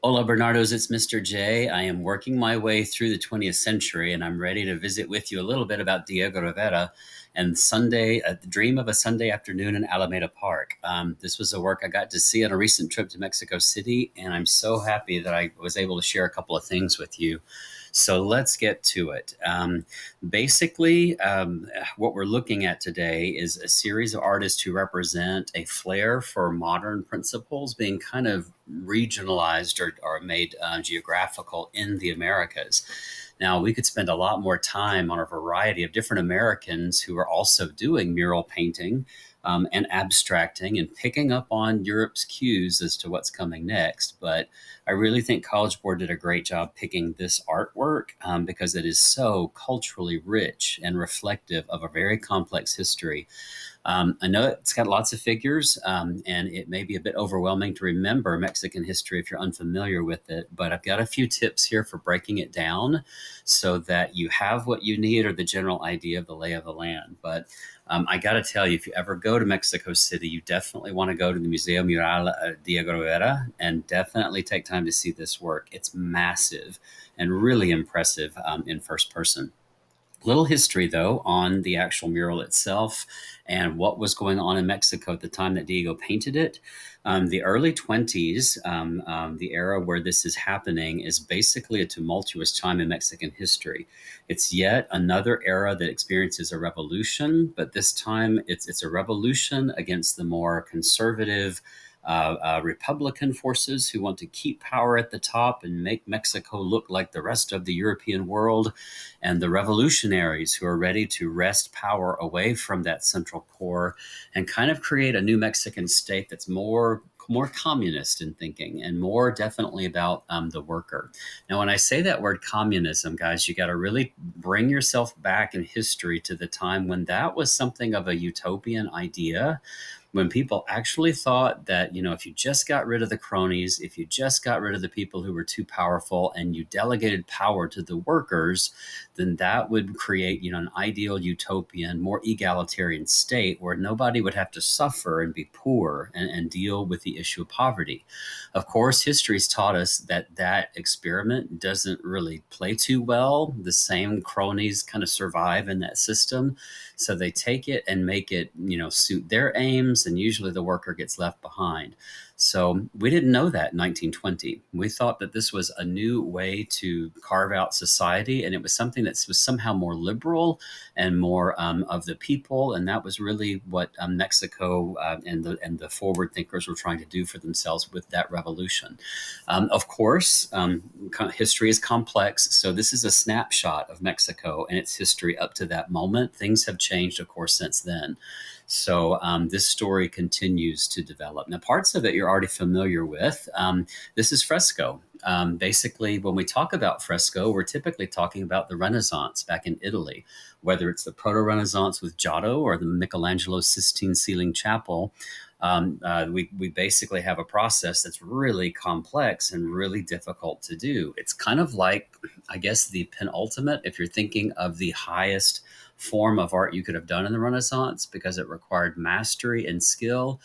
Hola, Bernardo's. It's Mr. J. I am working my way through the 20th century, and I'm ready to visit with you a little bit about Diego Rivera and Sunday, the dream of a Sunday afternoon in Alameda Park. This was a work I got to see on a recent trip to Mexico City, and I'm so happy that I was able to share a couple of things with you. So let's get to it. Basically, what we're looking at today is a series of artists who represent a flair for modern principles being kind of regionalized or made geographical in the Americas. Now, we could spend a lot more time on a variety of different Americans who are also doing mural painting and abstracting and picking up on Europe's cues as to what's coming next. But I really think College Board did a great job picking this artwork because it is so culturally rich and reflective of a very complex history. I know it's got lots of figures, and it may be a bit overwhelming to remember Mexican history if you're unfamiliar with it, but I've got a few tips here for breaking it down so that you have what you need or the general idea of the lay of the land. But I got to tell you, if you ever go to Mexico City, you definitely want to go to the Museo Mural Diego Rivera and definitely take time to see this work. It's massive and really impressive in first person. Little history, though, on the actual mural itself and what was going on in Mexico at the time that Diego painted it. The early 20s, the era where this is happening, is basically a tumultuous time in Mexican history. It's yet another era that experiences a revolution, but this time it's a revolution against the more conservative Republican forces who want to keep power at the top and make Mexico look like the rest of the European world, and the revolutionaries who are ready to wrest power away from that central core and kind of create a new Mexican state that's more communist in thinking and more definitely about the worker. Now, when I say that word communism, guys, you got to really bring yourself back in history to the time when that was something of a utopian idea, when people actually thought that, if you just got rid of the cronies, if you just got rid of the people who were too powerful and you delegated power to the workers, then that would create, an ideal utopian, more egalitarian state where nobody would have to suffer and be poor and deal with the issue of poverty. Of course, history's taught us that that experiment doesn't really play too well. The same cronies kind of survive in that system. So they take it and make it, suit their aims, and usually the worker gets left behind. So we didn't know that in 1920. We thought that this was a new way to carve out society, and it was something that was somehow more liberal and more of the people. And that was really what Mexico and the forward thinkers were trying to do for themselves with that revolution. Of course, history is complex, so this is a snapshot of Mexico and its history up to that moment. Things have changed, of course, since then. So this story continues to develop. Now, parts of it you're already familiar with. This is fresco. Basically, when we talk about fresco, we're typically talking about the Renaissance back in Italy, whether it's the Proto-Renaissance with Giotto or the Michelangelo Sistine ceiling chapel. We basically have a process that's really complex and really difficult to do. It's kind of like, I guess, the penultimate, if you're thinking of the highest form of art you could have done in the Renaissance, because it required mastery and skill,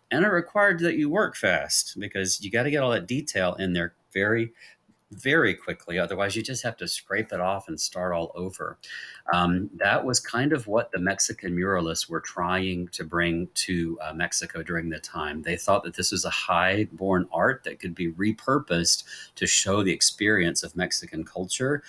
and it required that you work fast because you got to get all that detail in there very, very quickly. Otherwise, you just have to scrape it off and start all over. That was kind of what the Mexican muralists were trying to bring to Mexico during the time. They thought that this was a high-born art that could be repurposed to show the experience of Mexican culture.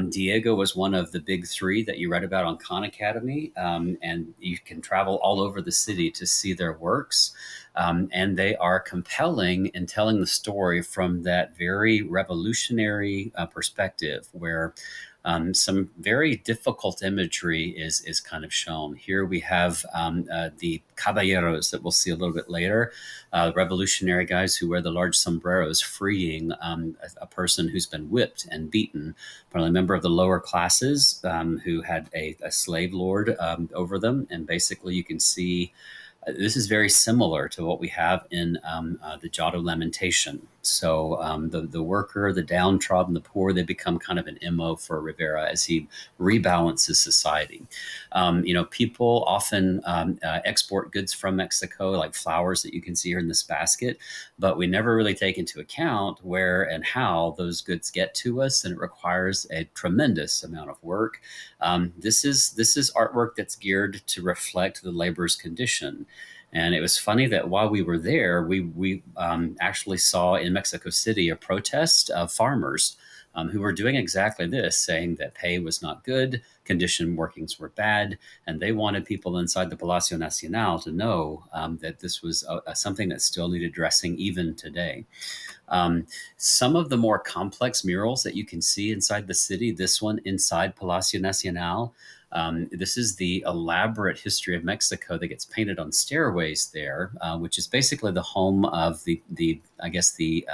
Diego was one of the big three that you read about on Khan Academy, and you can travel all over the city to see their works. And they are compelling in telling the story from that very revolutionary perspective, where some very difficult imagery is kind of shown. Here we have the caballeros that we'll see a little bit later, revolutionary guys who wear the large sombreros, freeing a person who's been whipped and beaten, probably a member of the lower classes who had a slave lord over them. And basically you can see this is very similar to what we have in the Giotto Lamentation. So the worker, the downtrodden, the poor, they become kind of an MO for Rivera as he rebalances society. People often export goods from Mexico, like flowers that you can see here in this basket, but we never really take into account where and how those goods get to us, and it requires a tremendous amount of work. This is artwork that's geared to reflect the laborer's condition. And it was funny that while we were there, we actually saw in Mexico City a protest of farmers who were doing exactly this, saying that pay was not good, condition workings were bad, and they wanted people inside the Palacio Nacional to know that this was something that still needed addressing even today. Um, some of the more complex murals that you can see inside the city, this one inside Palacio Nacional, this is the elaborate history of Mexico that gets painted on stairways there, which is basically the home of the I guess the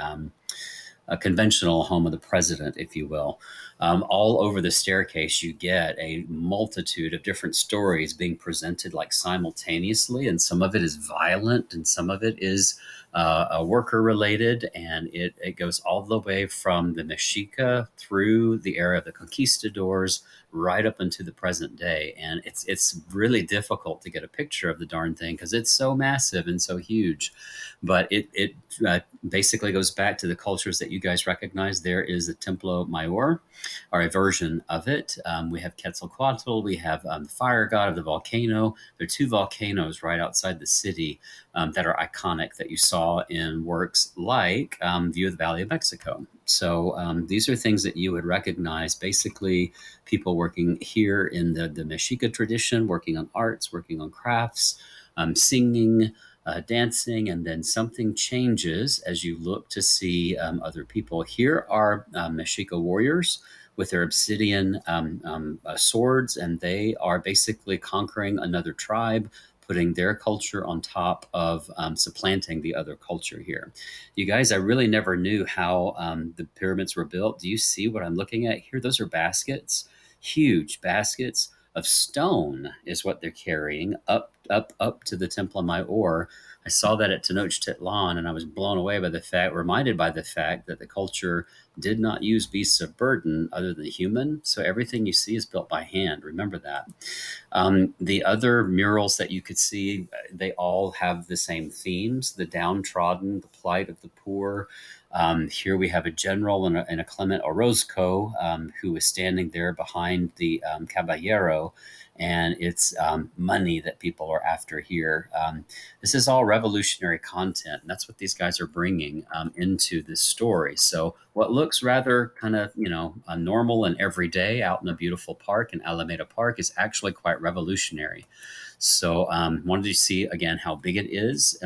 a conventional home of the president, if you will. All over the staircase, you get a multitude of different stories being presented like simultaneously, and some of it is violent, and some of it is worker related, and it goes all the way from the Mexica through the era of the conquistadors right up into the present day. And it's really difficult to get a picture of the darn thing because it's so massive and so huge. But it basically goes back to the cultures that you guys recognize. There is the Templo Mayor, or a version of it. We have Quetzalcoatl. We have the fire god of the volcano. There are two volcanoes right outside the city that are iconic that you saw in works like View of the Valley of Mexico. So these are things that you would recognize. Basically, people working here in the Mexica tradition, working on arts, working on crafts, singing, dancing, and then something changes as you look to see other people. Here are Mexica warriors with their obsidian swords, and they are basically conquering another tribe, putting their culture on top of supplanting the other culture here. You guys, I really never knew how the pyramids were built. Do you see what I'm looking at here? Those are baskets, huge baskets of stone is what they're carrying up to the Templo Mayor. I saw that at Tenochtitlan, and I was blown away by the fact, reminded by the fact that the culture did not use beasts of burden other than human. So everything you see is built by hand. Remember that. The other murals that you could see, they all have the same themes: the downtrodden, the plight of the poor. Here we have a general and a Clement Orozco who is standing there behind the caballero, and it's money that people are after here. This is all revolutionary content, and that's what these guys are bringing into this story. So what looks rather kind of, normal and everyday out in a beautiful park in Alameda Park is actually quite revolutionary. So wanted to see again how big it is.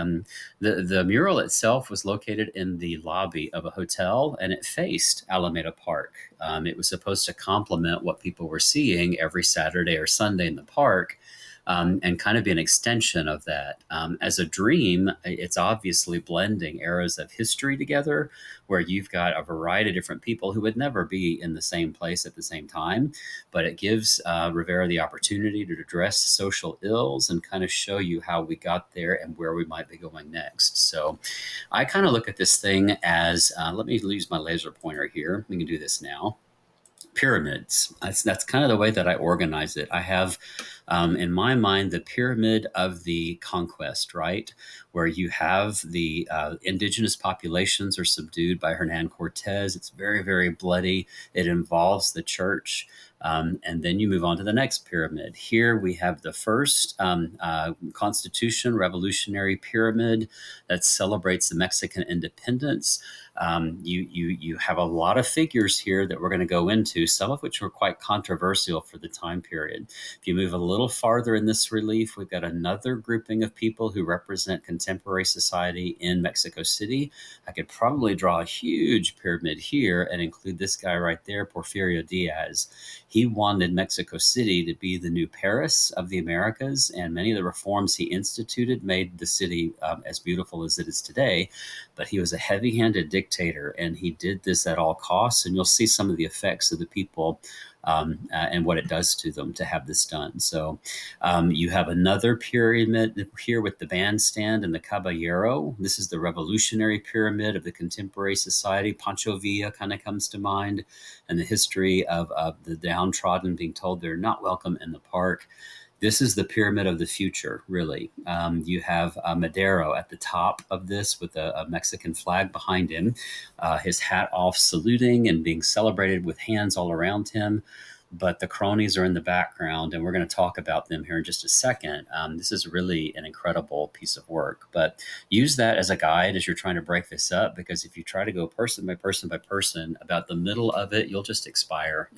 The mural itself was located in the lobby of a hotel, and it faced Alameda Park. It was supposed to complement what people were seeing every Saturday or Sunday in the park. And kind of be an extension of that. As a dream, it's obviously blending eras of history together, where you've got a variety of different people who would never be in the same place at the same time. But it gives Rivera the opportunity to address social ills and kind of show you how we got there and where we might be going next. So I kind of look at this thing as, let me use my laser pointer here. We can do this now. Pyramids. That's kind of the way that I organize it. I have in my mind the pyramid of the conquest, right? Where you have the indigenous populations are subdued by Hernan Cortez. It's very, very bloody. It involves the church. And then you move on to the next pyramid. Here we have the first Constitution Revolutionary Pyramid that celebrates the Mexican independence. You have a lot of figures here that we're going to go into, some of which were quite controversial for the time period. If you move a little farther in this relief, we've got another grouping of people who represent contemporary society in Mexico City. I could probably draw a huge pyramid here and include this guy right there, Porfirio Diaz. He wanted Mexico City to be the new Paris of the Americas, and many of the reforms he instituted made the city as beautiful as it is today. But he was a heavy-handed dictator, and he did this at all costs. And you'll see some of the effects of the people and what it does to them to have this done. So you have another pyramid here with the bandstand and the caballero. This is the revolutionary pyramid of the contemporary society. Pancho Villa kind of comes to mind, and the history of the downtrodden being told they're not welcome in the park. This is the pyramid of the future, really. You have Madero at the top of this with a Mexican flag behind him, his hat off, saluting and being celebrated with hands all around him. But the cronies are in the background, and we're going to talk about them here in just a second. This is really an incredible piece of work, but use that as a guide as you're trying to break this up, because if you try to go person by person by person about the middle of it, you'll just expire.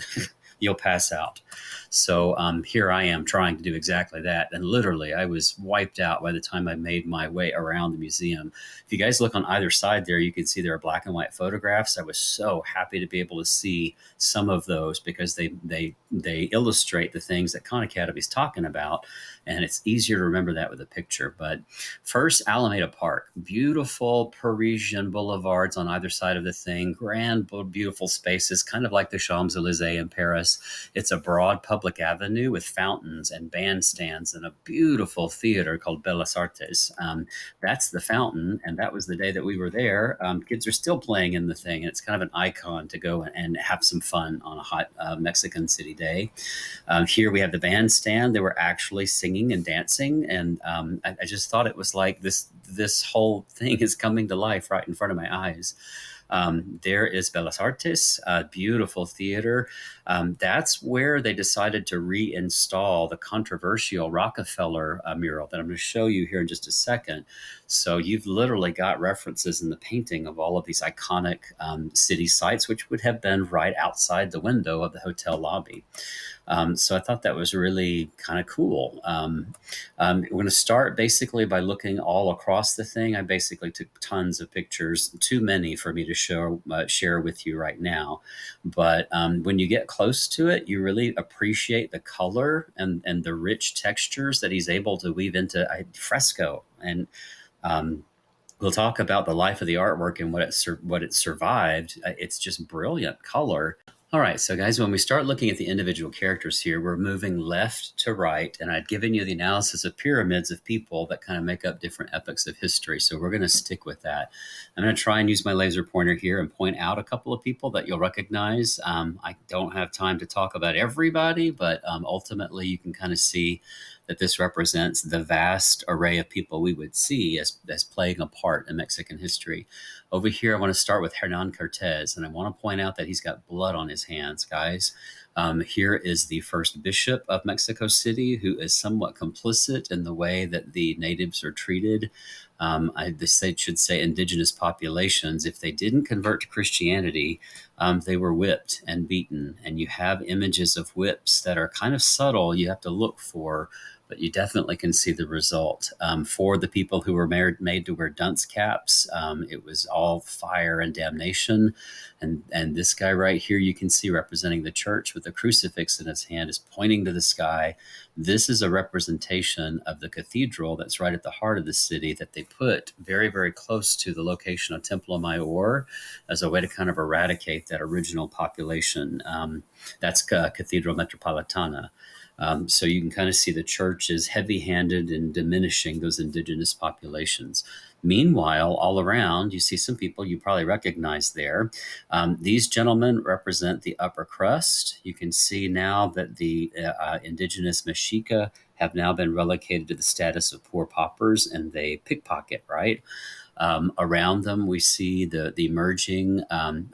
You'll pass out. So here I am trying to do exactly that. And literally, I was wiped out by the time I made my way around the museum. If you guys look on either side there, you can see there are black and white photographs. I was so happy to be able to see some of those because they illustrate the things that Khan Academy is talking about. And it's easier to remember that with a picture. But first, Alameda Park, beautiful Parisian boulevards on either side of the thing, grand, beautiful spaces, kind of like the Champs-Élysées in Paris. It's a broad public avenue with fountains and bandstands and a beautiful theater called Bellas Artes. That's the fountain, and that was the day that we were there. Kids are still playing in the thing, and it's kind of an icon to go and have some fun on a hot Mexican city day. Here we have the bandstand. They were actually singing and dancing, and I just thought it was like this whole thing is coming to life right in front of my eyes. There is Bellas Artes, a beautiful theater. That's where they decided to reinstall the controversial Rockefeller mural that I'm going to show you here in just a second. So you've literally got references in the painting of all of these iconic city sites, which would have been right outside the window of the hotel lobby. So I thought that was really kind of cool. We're going to start basically by looking all across the thing. I basically took tons of pictures, too many for me to share with you right now. But when you get close to it, you really appreciate the color and the rich textures that he's able to weave into a fresco. And we'll talk about the life of the artwork and what it survived. It's just brilliant color. All right, so guys, when we start looking at the individual characters here, we're moving left to right, and I'd given you the analysis of pyramids of people that kind of make up different epochs of history, so we're going to stick with that. I'm going to try and use my laser pointer here and point out a couple of people that you'll recognize. I don't have time to talk about everybody, but ultimately you can kind of see that this represents the vast array of people we would see as playing a part in Mexican history. Over here, I want to start with Hernan Cortez, and I want to point out that he's got blood on his hands, guys. Here is the first bishop of Mexico City, who is somewhat complicit in the way that the natives are treated. They should say indigenous populations. If they didn't convert to Christianity, they were whipped and beaten. And you have images of whips that are kind of subtle. You have to look for, but you definitely can see the result. For the people who were made to wear dunce caps, it was all fire and damnation. And this guy right here, you can see representing the church with a crucifix in his hand, is pointing to the sky. This is a representation of the cathedral that's right at the heart of the city that they put very, very close to the location of Templo Mayor as a way to kind of eradicate that original population. That's Cathedral Metropolitana. So you can kind of see the church is heavy-handed in diminishing those indigenous populations. Meanwhile, all around, you see some people you probably recognize there. These gentlemen represent the upper crust. You can see now that the indigenous Mexica have now been relegated to the status of poor paupers, and they pickpocket, right? Around them, we see the emerging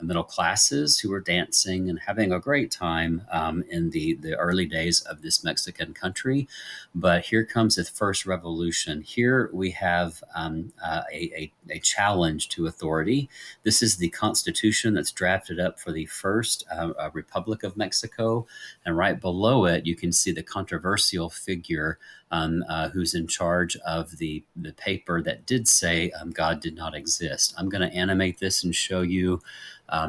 middle classes who are dancing and having a great time in the early days of this Mexican country. But here comes the first revolution. Here we have a challenge to authority. This is the constitution that's drafted up for the first Republic of Mexico. And right below it, you can see the controversial figure who's in charge of the paper that did say God did not exist. I'm going to animate this and show you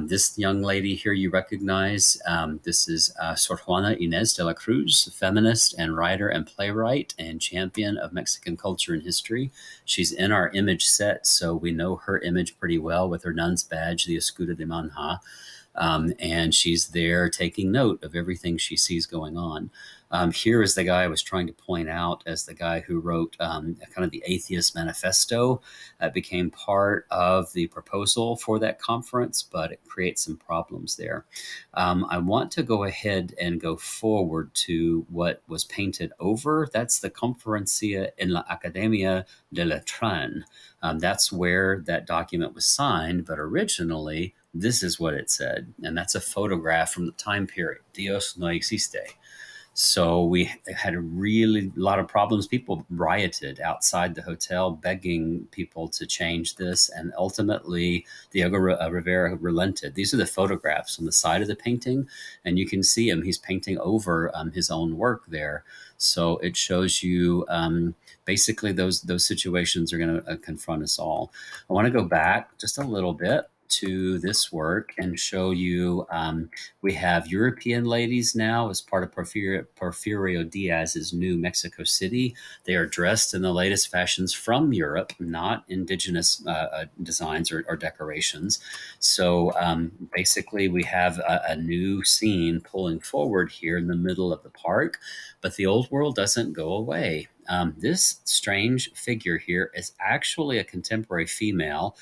this young lady here you recognize. This is Sor Juana Inés de la Cruz, feminist and writer and playwright and champion of Mexican culture and history. She's in our image set, so we know her image pretty well with her nun's badge, the Escudo de Manja. And she's there taking note of everything she sees going on. Here is the guy I was trying to point out as the guy who wrote kind of the Atheist Manifesto. Became part of the proposal for that conference, but it creates some problems there. I want to go ahead and go forward to what was painted over. That's the Conferencia en la Academia de Letran. That's where that document was signed, but originally this is what it said. And that's a photograph from the time period. Dios no existe. So we had a really lot of problems. People rioted outside the hotel, begging people to change this. And ultimately, Diego Rivera relented. These are the photographs on the side of the painting. And you can see him. He's painting over his own work there. So it shows you basically those situations are going to confront us all. I want to go back just a little bit to this work and show you we have European ladies now as part of Porfirio Diaz's new Mexico City. They are dressed in the latest fashions from Europe, not indigenous designs or decorations. So basically, we have a new scene pulling forward here in the middle of the park, but the old world doesn't go away. This strange figure here is actually a contemporary female.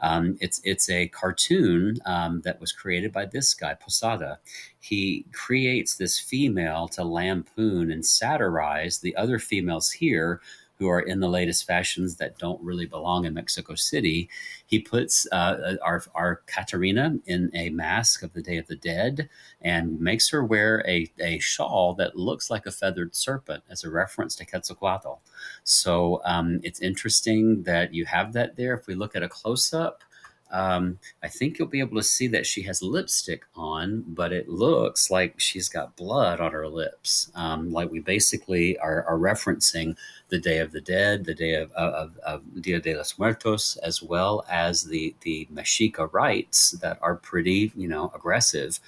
It's a cartoon that was created by this guy, Posada. He creates this female to lampoon and satirize the other females here who are in the latest fashions that don't really belong in Mexico City. He puts our Caterina in a mask of the Day of the Dead and makes her wear a shawl that looks like a feathered serpent as a reference to Quetzalcoatl. So it's interesting that you have that there. If we look at a close-up, I think you'll be able to see that she has lipstick on, but it looks like she's got blood on her lips. Like we basically are referencing the Day of the Dead, the day of Dia de los Muertos, as well as the Mexica rites that are pretty, aggressive.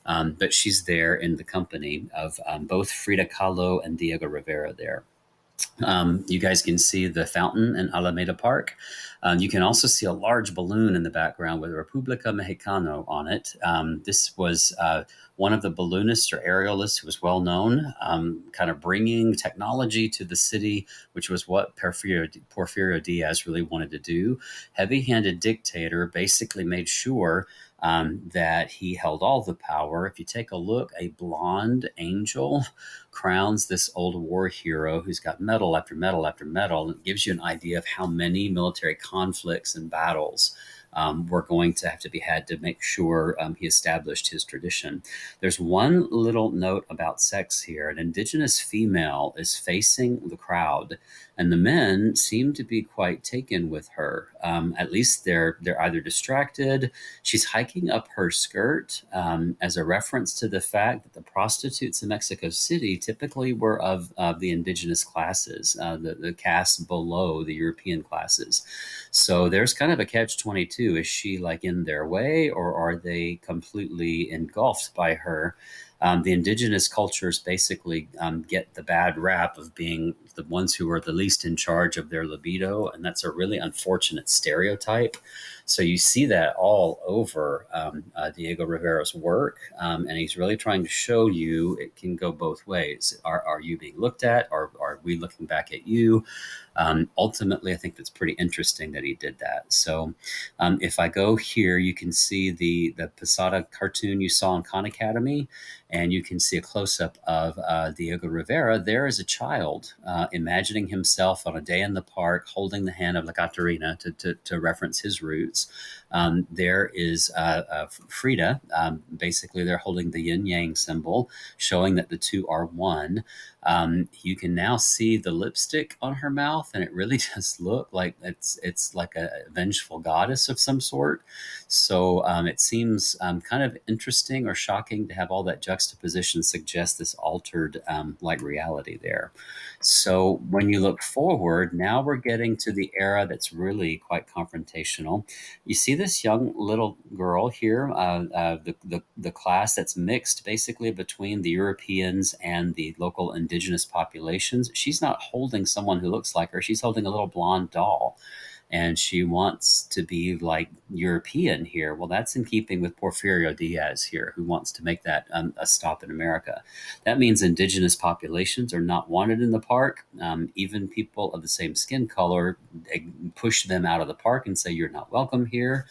But she's there in the company of both Frida Kahlo and Diego Rivera there. You guys can see the fountain in Alameda Park. You can also see a large balloon in the background with República Mexicano on it. This was one of the balloonists or aerialists who was well known, kind of bringing technology to the city, which was what Porfirio Diaz really wanted to do. Heavy-handed dictator, basically made sure that he held all the power. If you take a look, a blonde angel crowns this old war hero who's got medal after medal after medal. And it gives you an idea of how many military conflicts and battles were going to have to be had to make sure he established his tradition. There's one little note about sex here. An indigenous female is facing the crowd, and the men seem to be quite taken with her. At least they're either distracted. She's hiking up her skirt as a reference to the fact that the prostitutes in Mexico City typically were of the indigenous classes, the caste below the European classes. So there's kind of a catch-22. Is she like in their way, or are they completely engulfed by her? The indigenous cultures basically get the bad rap of being the ones who are the least in charge of their libido, and that's a really unfortunate stereotype. So you see that all over Diego Rivera's work, and he's really trying to show you it can go both ways. Are you being looked at, or are we looking back at you? Ultimately, I think that's pretty interesting that he did that. So if I go here, you can see the Posada cartoon you saw in Khan Academy, and you can see a close-up of Diego Rivera. There is a child imagining himself on a day in the park holding the hand of La Catarina to reference his roots. There is Frida. Basically, they're holding the yin-yang symbol, showing that the two are one. You can now see the lipstick on her mouth, and it really does look like it's like a vengeful goddess of some sort. So it seems kind of interesting or shocking to have all that juxtaposition suggest this altered like reality there. So when you look forward, now we're getting to the era that's really quite confrontational. You see this young little girl here, the class that's mixed basically between the Europeans and the local indigenous populations. She's not holding someone who looks like her. She's holding a little blonde doll. and she wants to be like European here. Well, that's in keeping with Porfirio Diaz here, who wants to make that a stop in America. That means indigenous populations are not wanted in the park. Even people of the same skin color, they push them out of the park and say, you're not welcome here.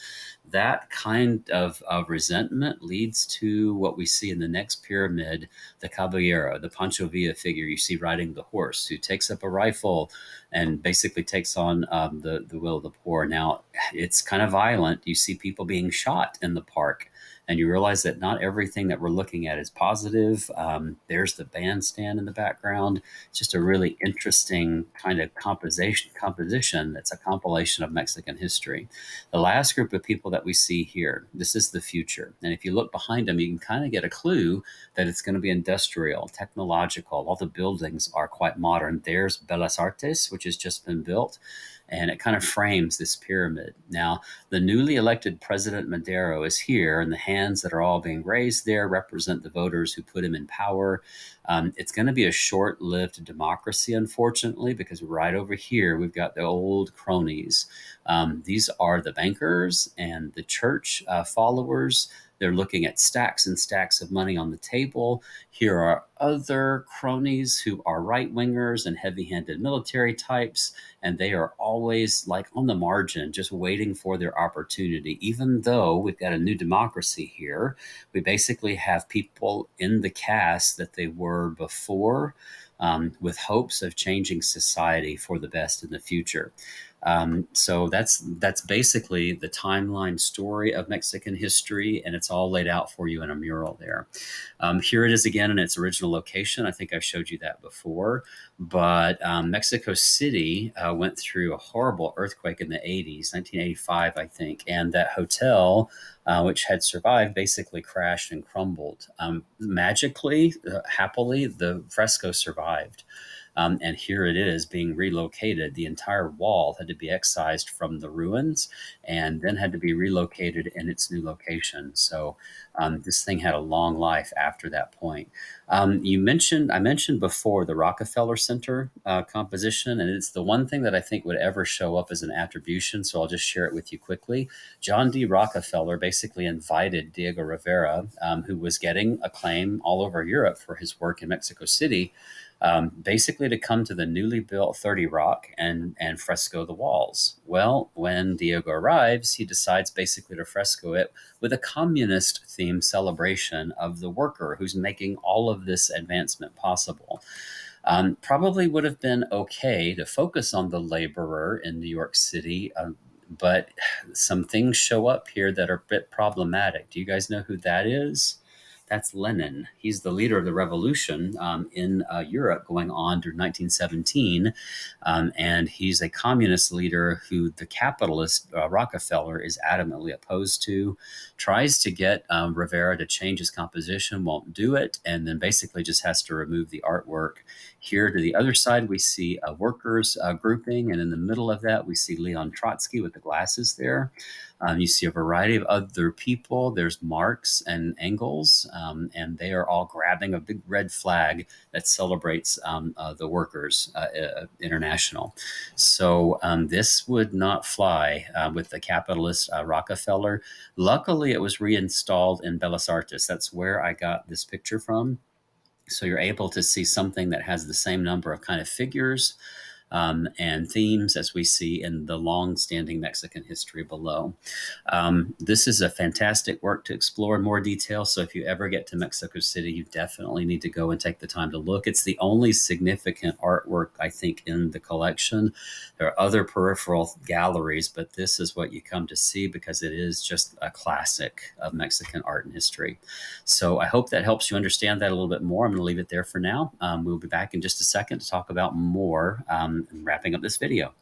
That kind of resentment leads to what we see in the next pyramid, the caballero, the Pancho Villa figure you see riding the horse, who takes up a rifle and basically takes on the will of the poor. Now, it's kind of violent. You see people being shot in the park, and you realize that not everything that we're looking at is positive. There's the bandstand in the background. It's just a really interesting kind of composition that's a compilation of Mexican history. The last group of people that we see here, this is the future. And if you look behind them, you can kind of get a clue that it's going to be industrial, technological. All the buildings are quite modern. There's Bellas Artes, which has just been built, and it kind of frames this pyramid. Now, the newly elected President Madero is here, and the hands that are all being raised there represent the voters who put him in power. It's going to be a short-lived democracy, unfortunately, because right over here, we've got the old cronies. These are the bankers and the church followers. They're looking at stacks and stacks of money on the table. Here are other cronies who are right-wingers and heavy-handed military types, and they are always like on the margin, just waiting for their opportunity. Even though we've got a new democracy here, we basically have people in the cast that they were before, with hopes of changing society for the best in the future. So that's basically the timeline story of Mexican history, and it's all laid out for you in a mural there. Here it is again in its original location. I think I've showed you that before, but Mexico City went through a horrible earthquake in the 80s, 1985, I think, and that hotel, which had survived, basically crashed and crumbled. Magically, happily, the fresco survived. And here it is being relocated. The entire wall had to be excised from the ruins and then had to be relocated in its new location. So this thing had a long life after that point. I mentioned before the Rockefeller Center composition, and it's the one thing that I think would ever show up as an attribution. So I'll just share it with you quickly. John D. Rockefeller basically invited Diego Rivera, who was getting acclaim all over Europe for his work in Mexico City, basically to come to the newly built 30 Rock and fresco the walls. Well, when Diego arrives, he decides basically to fresco it with a communist themed celebration of the worker who's making all of this advancement possible. Probably would have been okay to focus on the laborer in New York City, but some things show up here that are a bit problematic. Do you guys know who that is? That's Lenin. He's the leader of the revolution in Europe going on through 1917. And he's a communist leader who the capitalist Rockefeller is adamantly opposed to, tries to get Rivera to change his composition, won't do it, and then basically just has to remove the artwork. Here to the other side, we see a workers grouping, and in the middle of that, we see Leon Trotsky with the glasses there. You see a variety of other people. There's Marx and Engels, and they are all grabbing a big red flag that celebrates the Workers International. So this would not fly with the capitalist Rockefeller. Luckily, it was reinstalled in Bellas Artes. That's where I got this picture from. So you're able to see something that has the same number of kind of figures and themes as we see in the long-standing Mexican history below. This is a fantastic work to explore in more detail. So if you ever get to Mexico City, you definitely need to go and take the time to look. It's the only significant artwork, I think, in the collection. There are other peripheral galleries, but this is what you come to see because it is just a classic of Mexican art and history. So I hope that helps you understand that a little bit more. I'm going to leave it there for now. We'll be back in just a second to talk about more and wrapping up this video.